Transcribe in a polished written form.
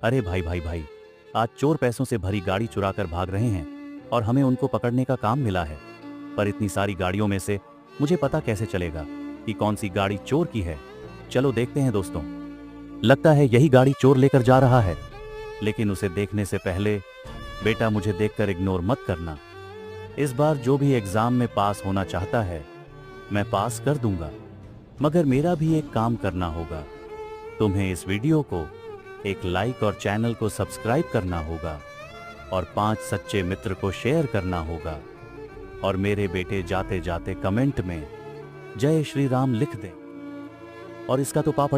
अरे भाई भाई भाई, आज चोर पैसों से भरी गाड़ी चुरा कर भाग रहे हैं और हमें उनको पकड़ने का काम मिला है। पर इतनी सारी गाड़ियों में से मुझे पता कैसे चलेगा कि कौन सी गाड़ी चोर की है। चलो देखते हैं दोस्तों। लगता है यही गाड़ी चोर लेकर जा रहा है, लेकिन उसे देखने से पहले बेटा मुझे देखकर इग्नोर मत करना। इस बार जो भी एग्जाम में पास होना चाहता है मैं पास कर दूंगा, मगर मेरा भी एक काम करना होगा। तुम्हें इस वीडियो को एक लाइक और चैनल को सब्सक्राइब करना होगा और 5 सच्चे मित्र को शेयर करना होगा। और मेरे बेटे जाते जाते कमेंट में जय श्री राम लिख दें। और इसका तो पापड़ी